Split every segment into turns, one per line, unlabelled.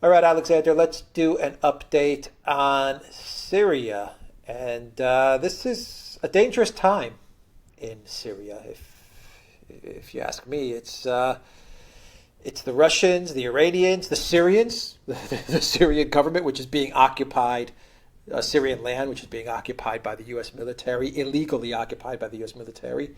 All right, Alexander, let's do an update on Syria. And this is a dangerous time in Syria, if you ask me. It's the Russians, the Iranians, the Syrians, the Syrian government, which is being occupied, Syrian land, which is being occupied by the U.S. military, illegally occupied by the U.S. military,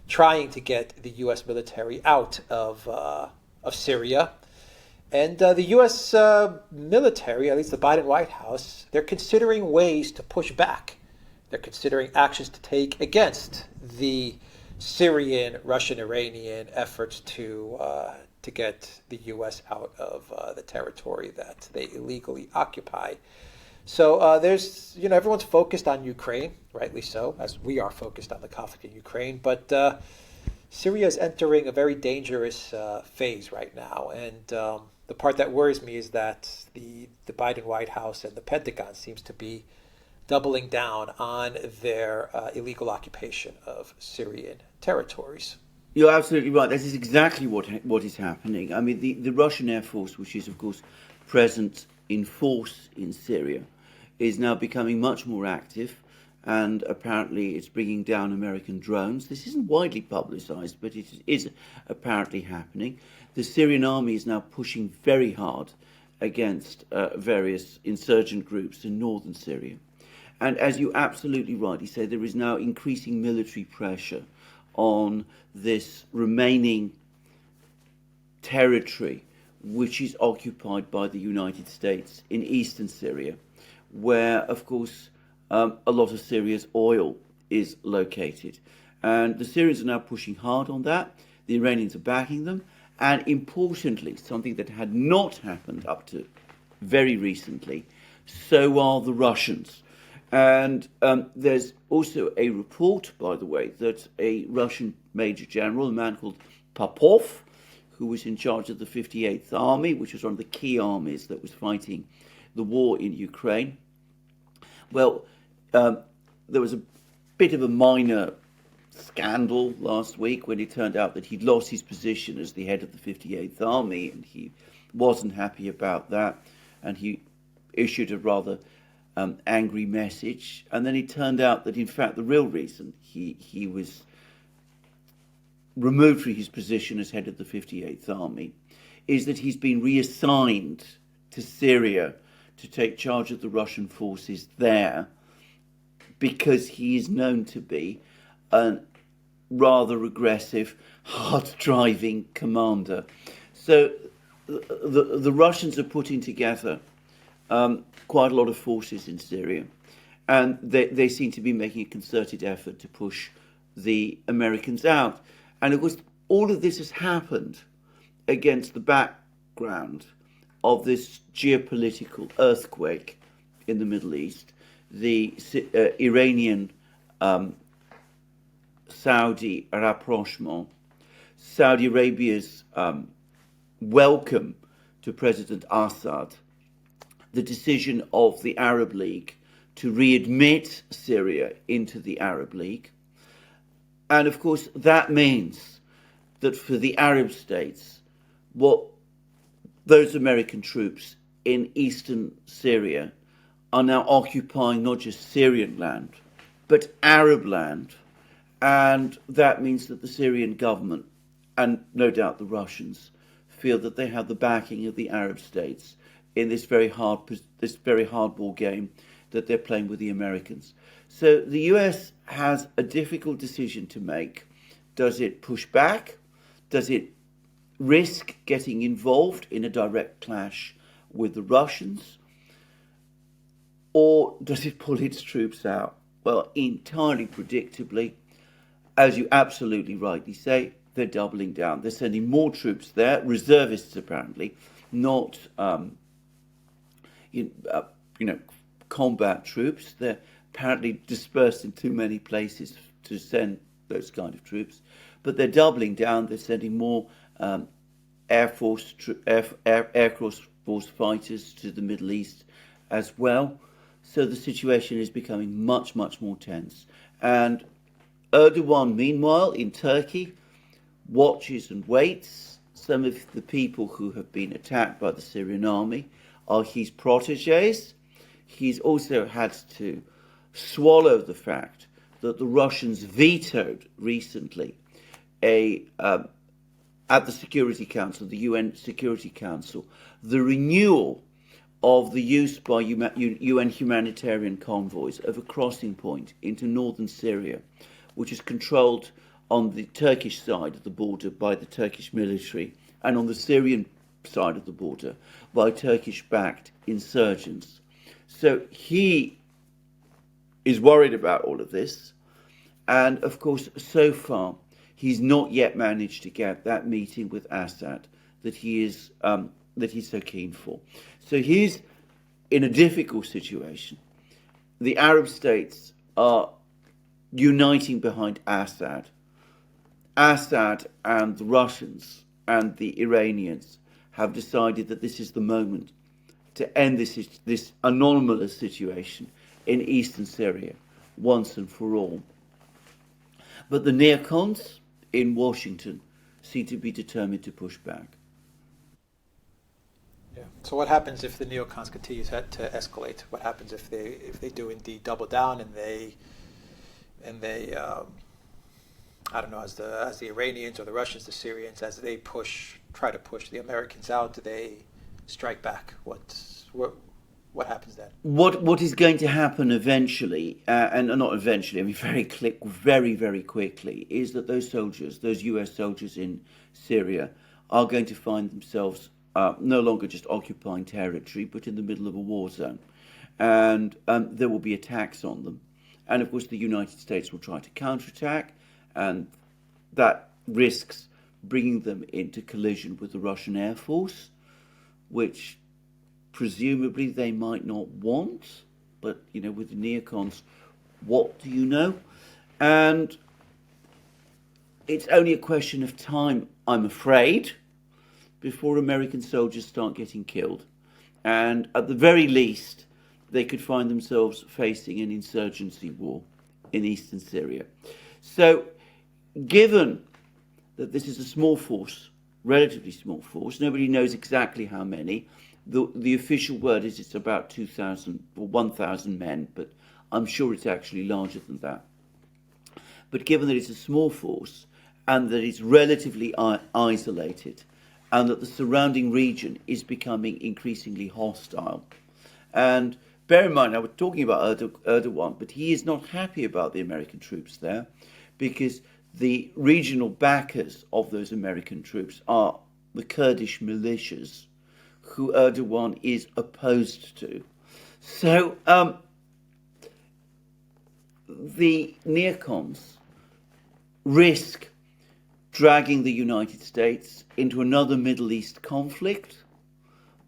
trying to get the U.S. military out of Syria. And the U.S. Military, at least the Biden White House, they're considering ways to push back. They're considering actions to take against the Syrian, Russian, Iranian efforts to get the U.S. out of the territory that they illegally occupy. So everyone's focused on Ukraine, rightly so, as we are focused on the conflict in Ukraine. But Syria is entering a very dangerous phase right now, and the part that worries me is that the Biden White House and the Pentagon seems to be doubling down on their illegal occupation of Syrian territories.
You're absolutely right. This is exactly what is happening. I mean, the Russian Air Force, which is, of course, present in force in Syria, is now becoming much more active, and apparently it's bringing down American drones. This isn't widely publicized, but it is apparently happening. The Syrian army is now pushing very hard against various insurgent groups in northern Syria. And as you absolutely rightly say, there is now increasing military pressure on this remaining territory, which is occupied by the United States in eastern Syria, where, of course, a lot of Syria's oil is located. And the Syrians are now pushing hard on that. The Iranians are backing them. And importantly, something that had not happened up to very recently, so are the Russians. And there's also a report, by the way, that a Russian Major General, a man called Popov, who was in charge of the 58th Army, which was one of the key armies that was fighting the war in Ukraine. Well, there was a bit of a minor scandal last week when it turned out that he'd lost his position as the head of the 58th Army, and he wasn't happy about that, and he issued a rather angry message. And then it turned out that, in fact, the real reason he was removed from his position as head of the 58th Army is that he's been reassigned to Syria to take charge of the Russian forces there, because he is known to be a rather aggressive, hard-driving commander. So the Russians are putting together quite a lot of forces in Syria, and they seem to be making a concerted effort to push the Americans out. And of course, all of this has happened against the background of this geopolitical earthquake in the Middle East, the Iranian Saudi rapprochement, Saudi Arabia's welcome to President Assad, the decision of the Arab League to readmit Syria into the Arab League. And of course, that means that for the Arab states, what those American troops in eastern Syria are now occupying not just Syrian land, but Arab land. And that means that the Syrian government, and no doubt the Russians, feel that they have the backing of the Arab states in this very hardball game that they're playing with the Americans. So the US has a difficult decision to make. Does it push back? Does it risk getting involved in a direct clash with the Russians? Or does it pull its troops out? Well, entirely predictably, as you absolutely rightly say, they're doubling down. They're sending more troops there, reservists apparently, not combat troops. They're apparently dispersed in too many places to send those kind of troops. But they're doubling down. They're sending more Air Force fighters to the Middle East as well. So the situation is becoming much, much more tense. And Erdogan, meanwhile, in Turkey, watches and waits. Some of the people who have been attacked by the Syrian army are his proteges. He's also had to swallow the fact that the Russians vetoed recently at the Security Council, the UN Security Council, the renewal of the use by UN humanitarian convoys of a crossing point into northern Syria, which is controlled on the Turkish side of the border by the Turkish military and on the Syrian side of the border by Turkish-backed insurgents. So he is worried about all of this. And of course, so far, he's not yet managed to get that meeting with Assad that he's so keen for. So he's in a difficult situation. The Arab states are uniting behind Assad. Assad and the Russians and the Iranians have decided that this is the moment to end this anomalous situation in eastern Syria once and for all. But the neocons in Washington seem to be determined to push back.
Yeah. So what happens if the neocons continue to escalate? What happens if they do indeed double down and they I don't know, as the Iranians or the Russians, the Syrians, as they try to push the Americans out, do they strike back? What happens then?
What is going to happen eventually, and not eventually, I mean very quickly, is that those soldiers, those US soldiers in Syria, are going to find themselves no longer just occupying territory, but in the middle of a war zone. And there will be attacks on them. And of course, the United States will try to counterattack, and that risks bringing them into collision with the Russian Air Force, which presumably they might not want, but, you know, with the neocons, what do you know? And it's only a question of time, I'm afraid, before American soldiers start getting killed. And at the very least, they could find themselves facing an insurgency war in eastern Syria. So, given that this is a small force, relatively small force, nobody knows exactly how many. The official word is it's about 2,000 or 1,000 men, but I'm sure it's actually larger than that. But given that it's a small force and that it's relatively isolated and that the surrounding region is becoming increasingly hostile, and bear in mind, I was talking about Erdogan, but he is not happy about the American troops there because the regional backers of those American troops are the Kurdish militias, who Erdogan is opposed to. So the neocons risk dragging the United States into another Middle East conflict,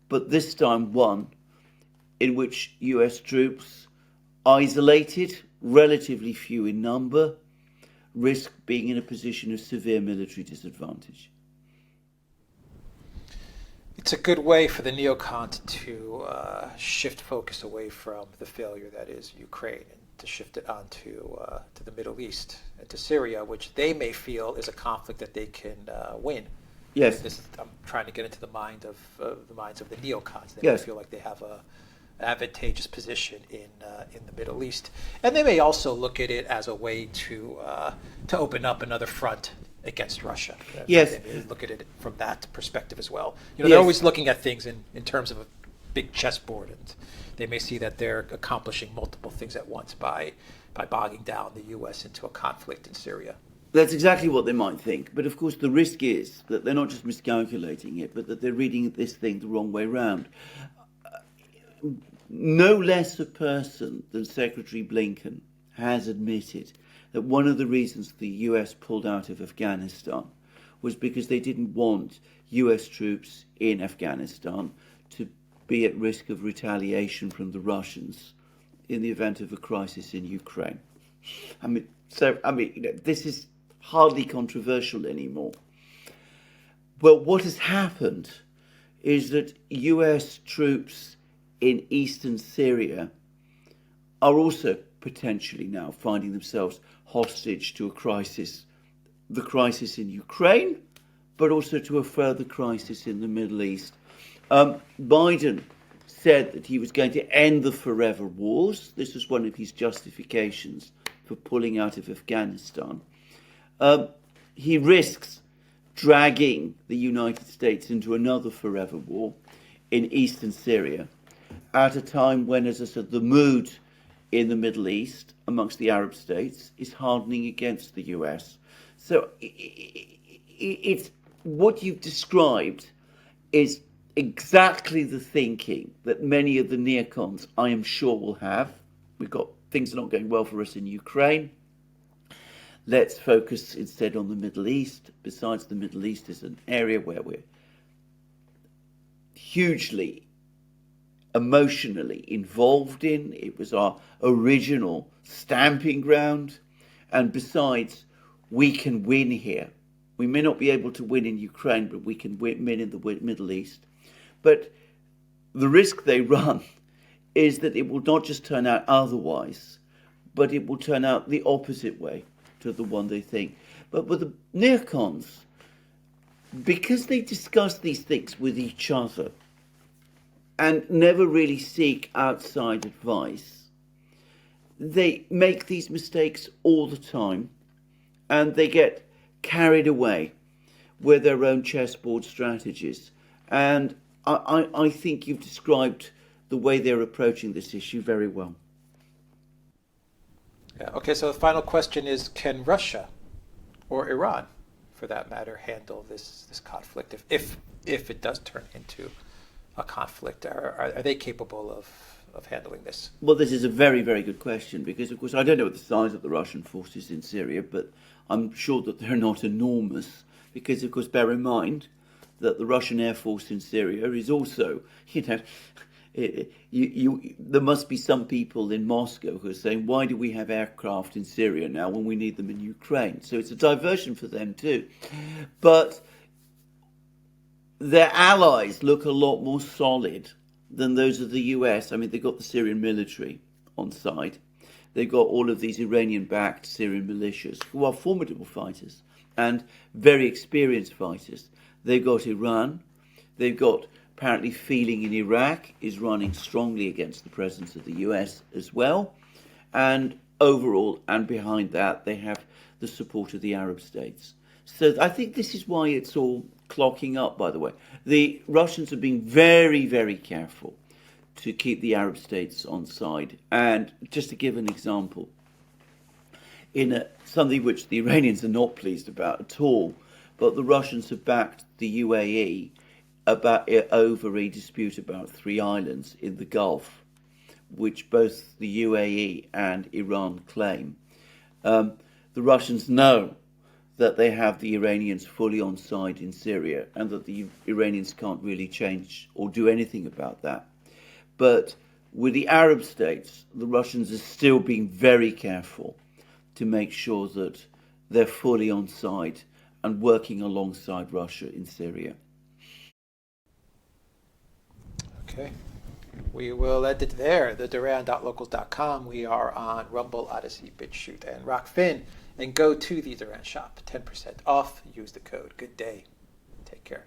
but this time one in which US troops, isolated, relatively few in number, risk being in a position of severe military disadvantage.
It's a good way for the neocons to shift focus away from the failure that is Ukraine and to shift it onto to the Middle East and to Syria, which they may feel is a conflict that they can win.
Yes.
I'm trying to get into the minds of the neocons. They
Yes.
may feel like they have an advantageous position in the Middle East, and they may also look at it as a way to open up another front against Russia.
Yes.
They may look at it from that perspective as well. You know,
Yes.
they're always looking at things in terms of a big chessboard, and they may see that they're accomplishing multiple things at once by bogging down the U.S. into a conflict in Syria.
That's exactly what they might think. But of course, the risk is that they're not just miscalculating it, but that they're reading this thing the wrong way round. No less a person than Secretary Blinken has admitted that one of the reasons the US pulled out of Afghanistan was because they didn't want US troops in Afghanistan to be at risk of retaliation from the Russians in the event of a crisis in Ukraine. This is hardly controversial anymore. Well, what has happened is that US troops in eastern Syria are also potentially now finding themselves hostage to a crisis, the crisis in Ukraine, but also to a further crisis in the Middle East. Biden said that he was going to end the forever wars. This was one of his justifications for pulling out of Afghanistan. He risks dragging the United States into another forever war in eastern Syria at a time when, as I said, the mood in the Middle East amongst the Arab states is hardening against the US. So it's what you've described is exactly the thinking that many of the neocons, I am sure, will have. We've got things are not going well for us in Ukraine. Let's focus instead on the Middle East. Besides, the Middle East is an area where we're hugely emotionally involved in. It was our original stamping ground. And besides, we can win here. We may not be able to win in Ukraine, but we can win in the Middle East. But the risk they run is that it will not just turn out otherwise, but it will turn out the opposite way to the one they think. But with the neocons, because they discuss these things with each other and never really seek outside advice, they make these mistakes all the time, and they get carried away with their own chessboard strategies. And I think you've described the way they're approaching this issue very well.
Yeah. Okay, so the final question is, can Russia or Iran, for that matter, handle this conflict if it does turn into a conflict? Are they capable of handling this?
Well, this is a very, very good question because, of course, I don't know the size of the Russian forces in Syria, but I'm sure that they're not enormous because, of course, bear in mind that the Russian Air Force in Syria is also, there must be some people in Moscow who are saying, why do we have aircraft in Syria now when we need them in Ukraine? So it's a diversion for them too. But their allies look a lot more solid than those of the US. I mean, they've got the Syrian military on side. They've got all of these Iranian-backed Syrian militias who are formidable fighters and very experienced fighters. They've got Iran. They've got apparently feeling in Iraq is running strongly against the presence of the US as well. And overall, and behind that, they have the support of the Arab states. So I think this is why it's all clocking up, by the way. The Russians have been very, very careful to keep the Arab states on side. And just to give an example, in something which the Iranians are not pleased about at all, but the Russians have backed the UAE over a dispute about 3 islands in the Gulf, which both the UAE and Iran claim. The Russians know that they have the Iranians fully on side in Syria and that the Iranians can't really change or do anything about that. But with the Arab states, the Russians are still being very careful to make sure that they're fully on side and working alongside Russia in Syria.
Okay. We will end it there. The Duran.locals.com. We are on Rumble, ODYSEE, BitChute, and Rockfin. And go to the Duran shop. 10% off. Use the code. Good day. Take care.